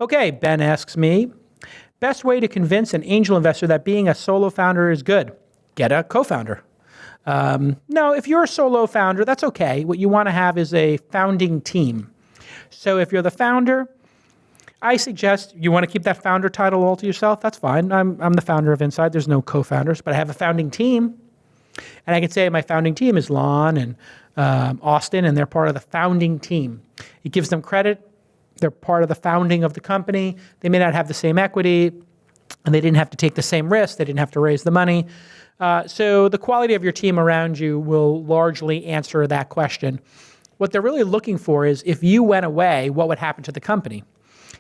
Okay, Ben asks me, best way to convince an angel investor that being a solo founder is good? Get a co-founder. No, if you're a solo founder, that's okay. What you want to have is a founding team. So if you're the founder, I suggest you want to keep that founder title all to yourself. That's fine. I'm the founder of Inside. There's no co-founders, but I have a founding team. And I can say my founding team is Lon and Austin, and they're part of the founding team. It gives them credit. They're part of the founding of the company. They may not have the same equity, and they didn't have to take the same risk. They didn't have to raise the money. So the quality of your team around you will largely answer that question. What they're really looking for is if you went away, what would happen to the company?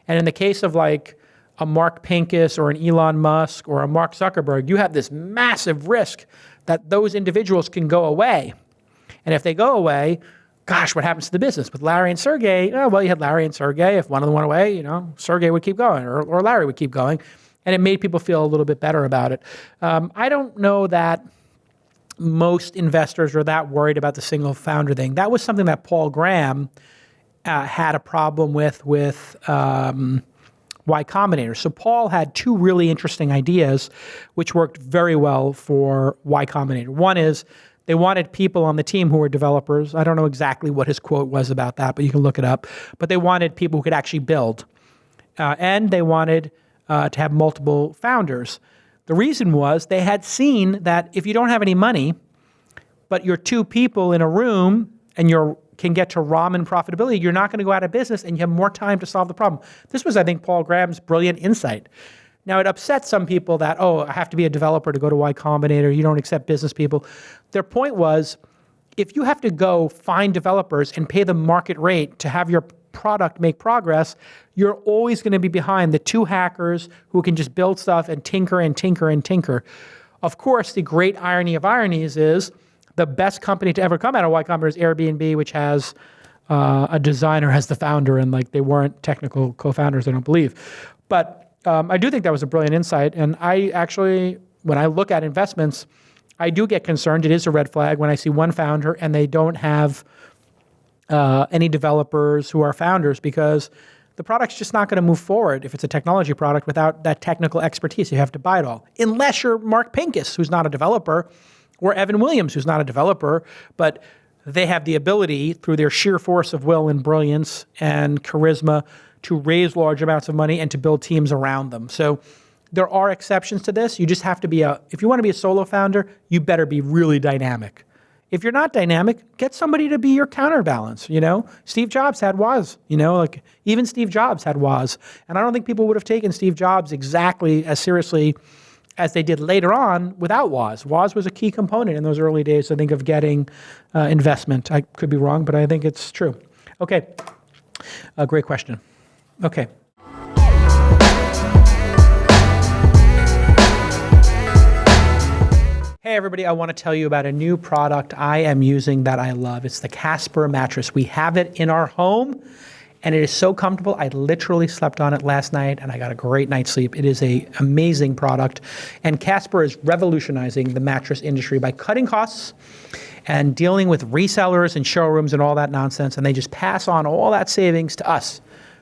And in the case of like a Mark Pincus or an Elon Musk or a Mark Zuckerberg, you have this massive risk that those individuals can go away. And if they go away, gosh, what happens to the business? With Larry and Sergey, well, you had Larry and Sergey. If one of them went away, Sergey would keep going or Larry would keep going. And it made people feel a little bit better about it. I don't know that most investors are that worried about the single founder thing. That was something that Paul Graham had a problem with Y Combinator. So Paul had two really interesting ideas which worked very well for Y Combinator. One is they wanted people on the team who were developers. I don't know exactly what his quote was about that, but you can look it up. But they wanted people who could actually build. And they wanted to have multiple founders. The reason was they had seen that if you don't have any money, but you're two people in a room and you can get to ramen profitability, you're not going to go out of business and you have more time to solve the problem. This was, I think, Paul Graham's brilliant insight. Now, it upsets some people that, I have to be a developer to go to Y Combinator. You don't accept business people. Their point was, if you have to go find developers and pay them market rate to have your product make progress, you're always going to be behind the two hackers who can just build stuff and tinker and tinker and tinker. Of course, the great irony of ironies is the best company to ever come out of Y Combinator is Airbnb, which has a designer as the founder, and like they weren't technical co-founders, I don't believe. But I do think that was a brilliant insight. And I actually, when I look at investments, I do get concerned. It is a red flag when I see one founder and they don't have any developers who are founders, because the product's just not going to move forward if it's a technology product without that technical expertise. You have to buy it all. Unless you're Mark Pincus, who's not a developer, or Evan Williams, who's not a developer, but they have the ability through their sheer force of will and brilliance and charisma to raise large amounts of money and to build teams around them. So there are exceptions to this. You just have to be if you want to be a solo founder, you better be really dynamic. If you're not dynamic, get somebody to be your counterbalance. Steve Jobs had Woz. Even Steve Jobs had Woz. And I don't think people would have taken Steve Jobs exactly as seriously as they did later on without Woz. Woz was a key component in those early days, I think, of getting investment. I could be wrong, but I think it's true. Okay, a great question. Okay. Hey everybody, I want to tell you about a new product I am using that I love. It's the Casper mattress. We have it in our home and it is so comfortable. I literally slept on it last night and I got a great night's sleep. It is an amazing product, and Casper is revolutionizing the mattress industry by cutting costs and dealing with resellers and showrooms and all that nonsense, and they just pass on all that savings to us.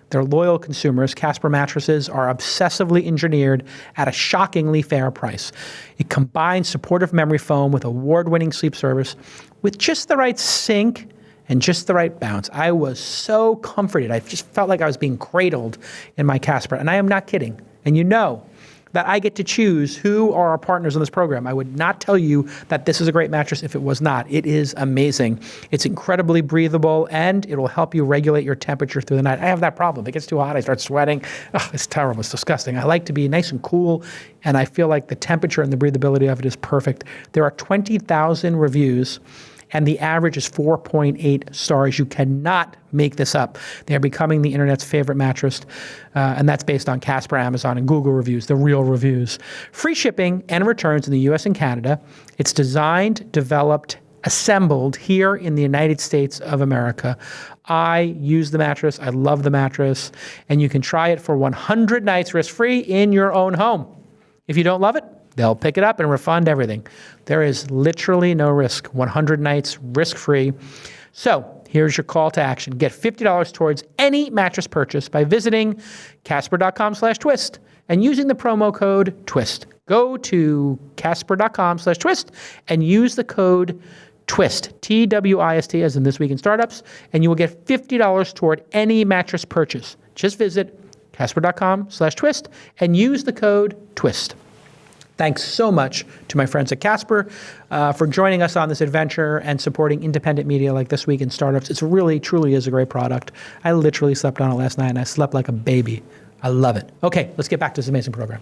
They're loyal consumers. Casper mattresses are obsessively engineered at a shockingly fair price. It combines supportive memory foam with award-winning sleep service with just the right sink and just the right bounce. I was so comforted. I just felt like I was being cradled in my Casper, and I am not kidding. And you know that I get to choose who are our partners in this program. I would not tell you that this is a great mattress if it was not. It is amazing. It's incredibly breathable, and it will help you regulate your temperature through the night. I have that problem. If it gets too hot, I start sweating. Oh, it's terrible. It's disgusting. I like to be nice and cool, and I feel like the temperature and the breathability of it is perfect. There are 20,000 reviews, and the average is 4.8 stars. You cannot make this up. They're becoming the internet's favorite mattress, and that's based on Casper, Amazon, and Google reviews, the real reviews. Free shipping and returns in the US and Canada. It's designed, developed, assembled here in the United States of America. I use the mattress. I love the mattress, and you can try it for 100 nights risk-free in your own home. If you don't love it, they'll pick it up and refund everything. There is literally no risk. 100 nights risk-free. So here's your call to action. Get $50 towards any mattress purchase by visiting Casper.com/twist and using the promo code TWIST. Go to Casper.com/twist and use the code TWIST, TWIST, as in This Week in Startups, and you will get $50 toward any mattress purchase. Just visit Casper.com/twist and use the code TWIST. Thanks so much to my friends at Casper for joining us on this adventure and supporting independent media like This Week in Startups. It's really, truly is a great product. I literally slept on it last night, and I slept like a baby. I love it. Okay, let's get back to this amazing program.